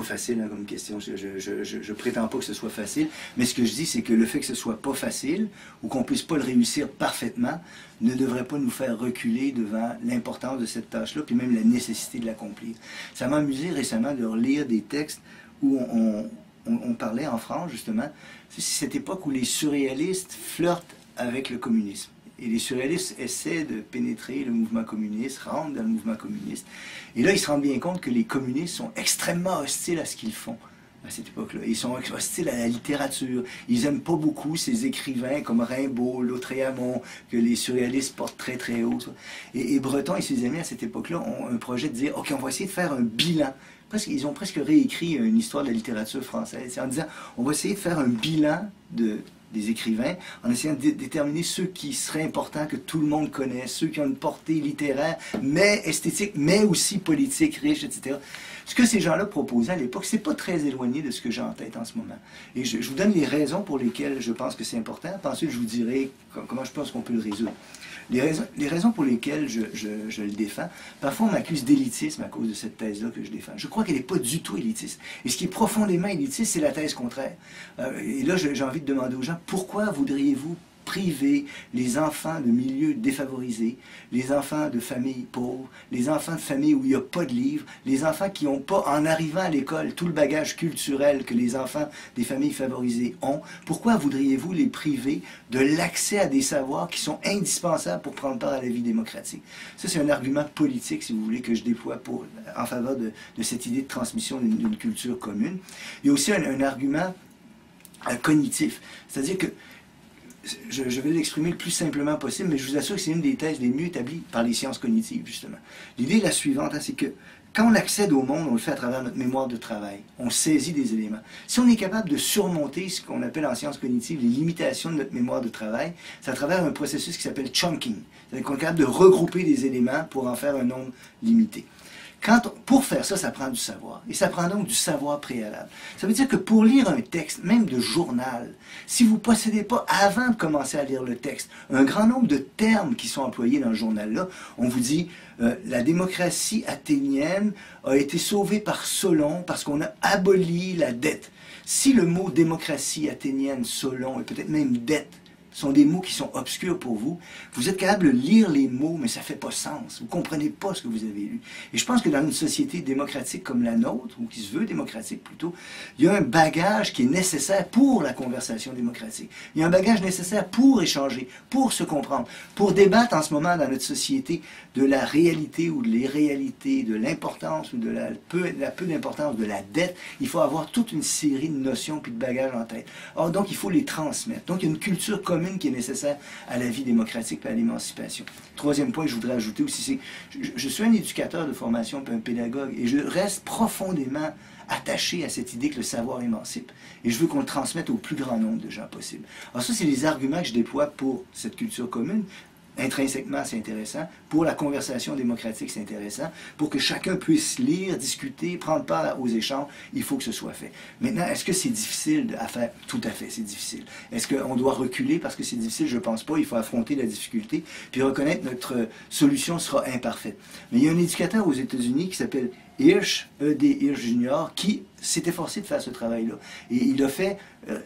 facile hein, comme question. Je prétends pas que ce soit facile, mais ce que je dis, c'est que le fait que ce soit pas facile ou qu'on puisse pas le réussir parfaitement ne devrait pas nous faire reculer devant l'importance de cette tâche-là, puis même la nécessité de l'accomplir. Ça m'a amusé récemment de relire des textes où on parlait en France, justement, c'est cette époque où les surréalistes flirtent avec le communisme. Et les surréalistes essaient de pénétrer le mouvement communiste, rentrent dans le mouvement communiste. Et là, ils se rendent bien compte que les communistes sont extrêmement hostiles à ce qu'ils font à cette époque-là. Ils sont hostiles à la littérature. Ils n'aiment pas beaucoup ces écrivains comme Rimbaud, Lautréamont, que les surréalistes portent très très haut. Et Breton et ses amis à cette époque-là ont un projet de dire « Ok, on va essayer de faire un bilan ». Ils ont presque réécrit une histoire de la littérature française en disant « On va essayer de faire un bilan des écrivains, en essayant de déterminer ceux qui seraient importants, que tout le monde connaît, ceux qui ont une portée littéraire, mais esthétique, mais aussi politique, riche, etc. » Ce que ces gens-là proposaient à l'époque, c'est pas très éloigné de ce que j'ai en tête en ce moment. Et je vous donne les raisons pour lesquelles je pense que c'est important, puis ensuite je vous dirai comment je pense qu'on peut le résoudre. Les raisons pour lesquelles je le défends, parfois on m'accuse d'élitisme à cause de cette thèse-là que je défends. Je crois qu'elle n'est pas du tout élitiste. Et ce qui est profondément élitiste, c'est la thèse contraire. Et là, j'ai envie de demander aux gens, pourquoi voudriez-vous priver les enfants de milieux défavorisés, les enfants de familles pauvres, les enfants de familles où il n'y a pas de livres, les enfants qui n'ont pas, en arrivant à l'école, tout le bagage culturel que les enfants des familles favorisées ont, pourquoi voudriez-vous les priver de l'accès à des savoirs qui sont indispensables pour prendre part à la vie démocratique? Ça, c'est un argument politique, si vous voulez, que je déploie en faveur de cette idée de transmission d'une culture commune. Il y a aussi un argument cognitif, c'est-à-dire que je vais l'exprimer le plus simplement possible, mais je vous assure que c'est une des thèses les mieux établies par les sciences cognitives, justement. L'idée est la suivante, hein, c'est que quand on accède au monde, on le fait à travers notre mémoire de travail. On saisit des éléments. Si on est capable de surmonter ce qu'on appelle en sciences cognitives les limitations de notre mémoire de travail, c'est à travers un processus qui s'appelle chunking. C'est-à-dire qu'on est capable de regrouper des éléments pour en faire un nombre limité. Pour faire ça, ça prend du savoir. Et ça prend donc du savoir préalable. Ça veut dire que pour lire un texte, même de journal, si vous ne possédez pas, avant de commencer à lire le texte, un grand nombre de termes qui sont employés dans le journal-là, on vous dit la démocratie athénienne a été sauvée par Solon parce qu'on a aboli la dette. Si le mot démocratie athénienne, Solon et peut-être même dette sont des mots qui sont obscurs pour vous. Vous êtes capable de lire les mots, mais ça ne fait pas sens. Vous ne comprenez pas ce que vous avez lu. Et je pense que dans une société démocratique comme la nôtre, ou qui se veut démocratique plutôt, il y a un bagage qui est nécessaire pour la conversation démocratique. Il y a un bagage nécessaire pour échanger, pour se comprendre, pour débattre en ce moment dans notre société de la réalité ou de l'irréalité, de l'importance ou de la peu d'importance de la dette. Il faut avoir toute une série de notions puis de bagages en tête. Or, donc, il faut les transmettre. Donc, il y a une culture commune qui est nécessaire à la vie démocratique et à l'émancipation. Troisième point que je voudrais ajouter aussi, c'est je suis un éducateur de formation et un pédagogue et je reste profondément attaché à cette idée que le savoir émancipe. Et je veux qu'on le transmette au plus grand nombre de gens possible. Alors ça, c'est les arguments que je déploie pour cette culture commune. Intrinsèquement, c'est intéressant. Pour la conversation démocratique, c'est intéressant. Pour que chacun puisse lire, discuter, prendre part aux échanges, il faut que ce soit fait. Maintenant, est-ce que c'est difficile à faire? Tout à fait, c'est difficile. Est-ce qu'on doit reculer parce que c'est difficile? Je ne pense pas. Il faut affronter la difficulté, puis reconnaître que notre solution sera imparfaite. Mais il y a un éducateur aux États-Unis qui s'appelle Hirsch, E.D. Hirsch Jr., qui s'est efforcé de faire ce travail-là. Et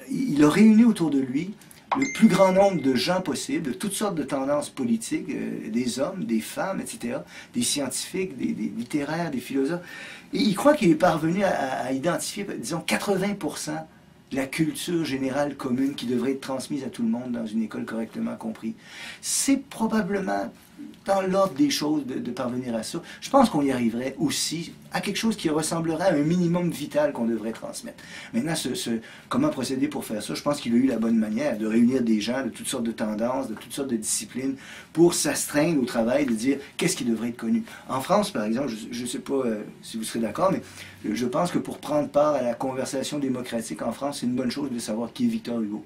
il a réuni autour de lui le plus grand nombre de gens possible, de toutes sortes de tendances politiques, des hommes, des femmes, etc., des scientifiques, des littéraires, des philosophes. Et il croit qu'il est parvenu à identifier, disons, 80% de la culture générale commune qui devrait être transmise à tout le monde dans une école correctement comprise. C'est probablement dans l'ordre des choses de parvenir à ça. Je pense qu'on y arriverait aussi à quelque chose qui ressemblerait à un minimum vital qu'on devrait transmettre. Maintenant, comment procéder pour faire ça? Je pense qu'il a eu la bonne manière de réunir des gens de toutes sortes de tendances, de toutes sortes de disciplines, pour s'astreindre au travail de dire qu'est-ce qui devrait être connu. En France, par exemple, je ne sais pas si vous serez d'accord, mais je pense que pour prendre part à la conversation démocratique en France, c'est une bonne chose de savoir qui est Victor Hugo.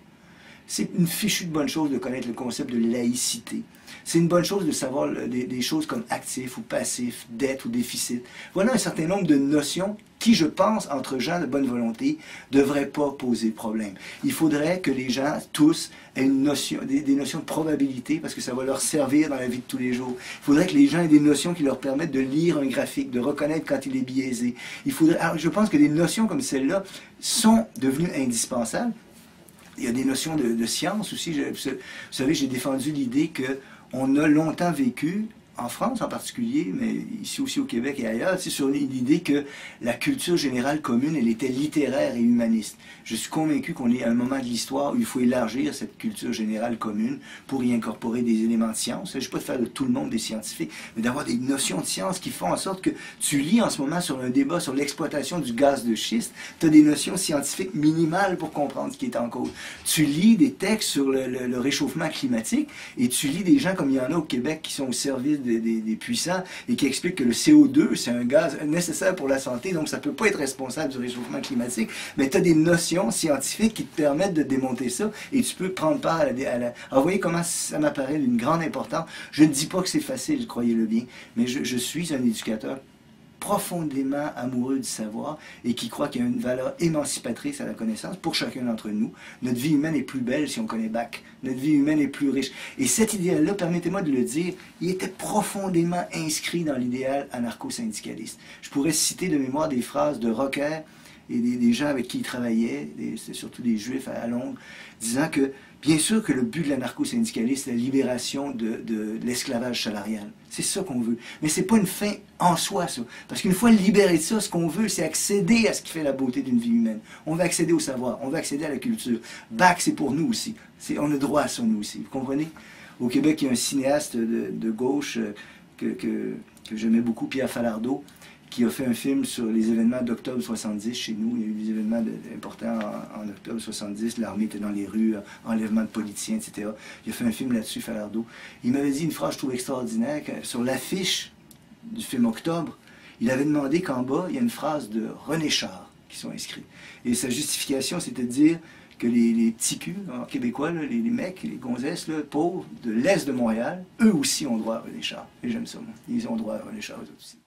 C'est une fichue de bonne chose de connaître le concept de laïcité. C'est une bonne chose de savoir des choses comme actif ou passif, dette ou déficit. Voilà un certain nombre de notions qui, je pense, entre gens de bonne volonté, ne devraient pas poser problème. Il faudrait que les gens, tous, aient une notion, des notions de probabilité, parce que ça va leur servir dans la vie de tous les jours. Il faudrait que les gens aient des notions qui leur permettent de lire un graphique, de reconnaître quand il est biaisé. Alors, je pense que des notions comme celle-là sont devenues indispensables. Il y a des notions de science aussi. Vous savez, j'ai défendu l'idée qu'on a longtemps vécu, en France en particulier, mais ici aussi au Québec et ailleurs, sur l'idée que la culture générale commune, elle était littéraire et humaniste. Je suis convaincu qu'on est à un moment de l'histoire où il faut élargir cette culture générale commune pour y incorporer des éléments de science. Je ne sais pas de faire de tout le monde des scientifiques, mais d'avoir des notions de science qui font en sorte que tu lis en ce moment sur un débat sur l'exploitation du gaz de schiste, tu as des notions scientifiques minimales pour comprendre ce qui est en cause. Tu lis des textes sur le réchauffement climatique et tu lis des gens comme il y en a au Québec qui sont au service des puissants et qui expliquent que le CO2, c'est un gaz nécessaire pour la santé, donc ça ne peut pas être responsable du réchauffement climatique, mais tu as des notions scientifiques qui te permettent de démonter ça et tu peux prendre part à la... Alors, vous voyez comment ça m'apparaît d'une grande importance. Je ne dis pas que c'est facile, croyez-le bien, mais je suis un éducateur profondément amoureux du savoir et qui croit qu'il y a une valeur émancipatrice à la connaissance pour chacun d'entre nous. Notre vie humaine est plus belle si on connaît Bach. Notre vie humaine est plus riche. Et cet idéal-là, permettez-moi de le dire, il était profondément inscrit dans l'idéal anarcho-syndicaliste. Je pourrais citer de mémoire des phrases de Rocker et des gens avec qui il travaillait, c'était surtout des Juifs à Londres, disant que bien sûr que le but de l'anarcho-syndicaliste, c'est la libération de l'esclavage salarial. C'est ça qu'on veut. Mais c'est pas une fin en soi, ça. Parce qu'une fois libéré de ça, ce qu'on veut, c'est accéder à ce qui fait la beauté d'une vie humaine. On veut accéder au savoir, on veut accéder à la culture. Bach, c'est pour nous aussi. On a droit à ça, nous aussi. Vous comprenez? Au Québec, il y a un cinéaste de gauche que j'aimais beaucoup, Pierre Falardeau, qui a fait un film sur les événements d'octobre 70 chez nous. Il y a eu des événements importants en octobre 70. L'armée était dans les rues, enlèvement de politiciens, etc. Il a fait un film là-dessus, Falardeau. Il m'avait dit une phrase que je trouve extraordinaire. Sur l'affiche du film Octobre, il avait demandé qu'en bas, il y a une phrase de René Char qui sont inscrits. Et sa justification, c'était de dire que les petits culs québécois, là, les mecs, les gonzesses là, pauvres de l'Est de Montréal, eux aussi ont droit à René Char. Et j'aime ça, moi. Ils ont droit à René Char, eux aussi.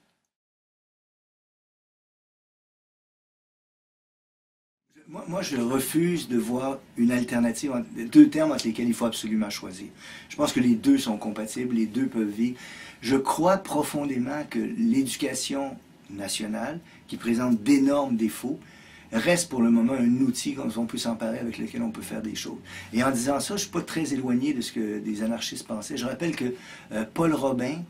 Moi, je refuse de voir une alternative, deux termes entre lesquels il faut absolument choisir. Je pense que les deux sont compatibles, les deux peuvent vivre. Je crois profondément que l'éducation nationale, qui présente d'énormes défauts, reste pour le moment un outil dont on peut s'emparer, avec lequel on peut faire des choses. Et en disant ça, je ne suis pas très éloigné de ce que des anarchistes pensaient. Je rappelle que Paul Robin,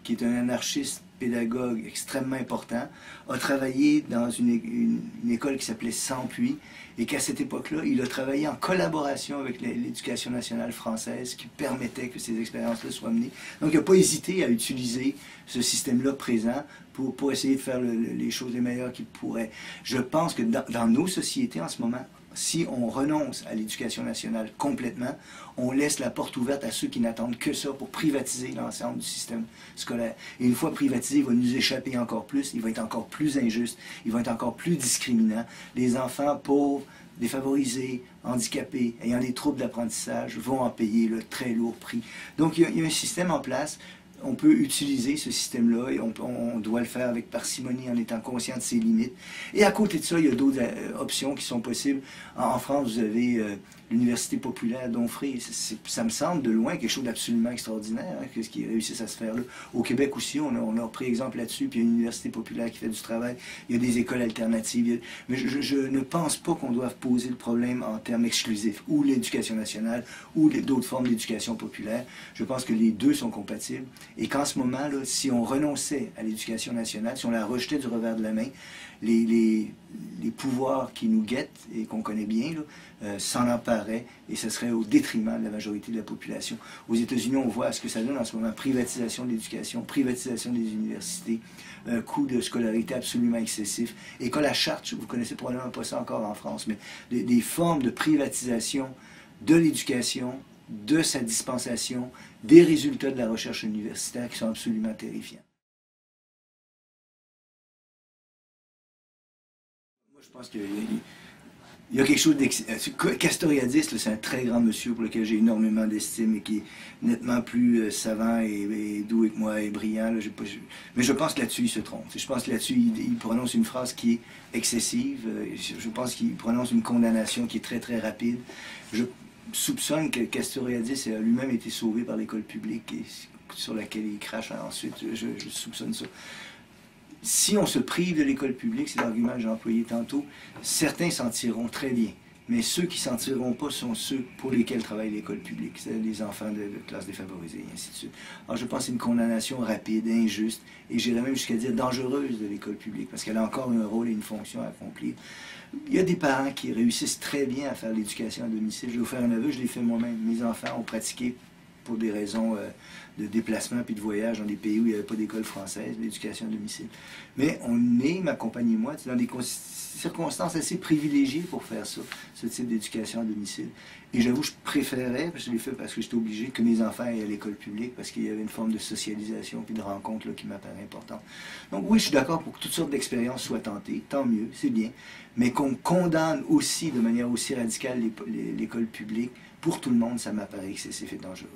qui est un anarchiste pédagogue extrêmement important, a travaillé dans une école qui s'appelait Sampuis, et qu'à cette époque-là, il a travaillé en collaboration avec l'éducation nationale française qui permettait que ces expériences-là soient menées. Donc, il n'a pas hésité à utiliser ce système-là présent pour essayer de faire les choses les meilleures qu'il pourrait. Je pense que dans nos sociétés en ce moment, si on renonce à l'éducation nationale complètement, on laisse la porte ouverte à ceux qui n'attendent que ça pour privatiser l'ensemble du système scolaire. Et une fois privatisé, il va nous échapper encore plus, il va être encore plus injuste, il va être encore plus discriminant. Les enfants pauvres, défavorisés, handicapés, ayant des troubles d'apprentissage, vont en payer le très lourd prix. Donc il y a un système en place. On peut utiliser ce système-là et on doit le faire avec parcimonie en étant conscient de ses limites. Et à côté de ça, il y a d'autres options qui sont possibles. En France, vous avez l'Université populaire d'Onfray. Ça me semble de loin quelque chose d'absolument extraordinaire, hein, ce qu'ils réussissent à se faire là. Au Québec aussi, on a pris exemple là-dessus, puis il y a une université populaire qui fait du travail. Il y a des écoles alternatives. Mais je ne pense pas qu'on doive poser le problème en termes exclusifs, ou l'éducation nationale, ou d'autres formes d'éducation populaire. Je pense que les deux sont compatibles. Et qu'en ce moment, là, si on renonçait à l'éducation nationale, si on la rejetait du revers de la main, les pouvoirs qui nous guettent et qu'on connaît bien s'en empareraient et ce serait au détriment de la majorité de la population. Aux États-Unis, on voit ce que ça donne en ce moment, privatisation de l'éducation, privatisation des universités, un coût de scolarité absolument excessif. École à charte, vous connaissez probablement pas ça encore en France, mais des formes de privatisation de l'éducation, de sa dispensation, des résultats de la recherche universitaire qui sont absolument terrifiants. Moi, je pense que Il y a quelque chose Castoriadis, c'est un très grand monsieur pour lequel j'ai énormément d'estime et qui est nettement plus savant et doux que moi et brillant. Là, mais je pense que là-dessus, il se trompe. Je pense que là-dessus, il prononce une phrase qui est excessive. Je pense qu'il prononce une condamnation qui est très, très rapide. Je soupçonne que Castoriadis a lui-même été sauvé par l'école publique et sur laquelle il crache ensuite. Je soupçonne ça. Si on se prive de l'école publique, c'est l'argument que j'ai employé tantôt, certains s'en tireront très bien. Mais ceux qui s'en tireront pas sont ceux pour lesquels travaille l'école publique, c'est les enfants de classes défavorisées, et ainsi de suite. Alors je pense que c'est une condamnation rapide, injuste, et j'irais même jusqu'à dire dangereuse de l'école publique, parce qu'elle a encore un rôle et une fonction à accomplir. Il y a des parents qui réussissent très bien à faire l'éducation à domicile. Je vais vous faire un aveu, je l'ai fait moi-même. Mes enfants ont pratiqué pour des raisons de déplacement puis de voyage dans des pays où il n'y avait pas d'école française, l'éducation à domicile. Mais on est, ma compagnie et moi, dans des circonstances assez privilégiées pour faire ça, ce type d'éducation à domicile. Et j'avoue, je préférais, parce que je l'ai fait parce que j'étais obligé, que mes enfants aient à l'école publique, parce qu'il y avait une forme de socialisation puis de rencontre là, qui m'apparaît importante. Donc oui, je suis d'accord pour que toutes sortes d'expériences soient tentées, tant mieux, c'est bien, mais qu'on condamne aussi de manière aussi radicale l'école publique, pour tout le monde, ça m'apparaît excessif et dangereux.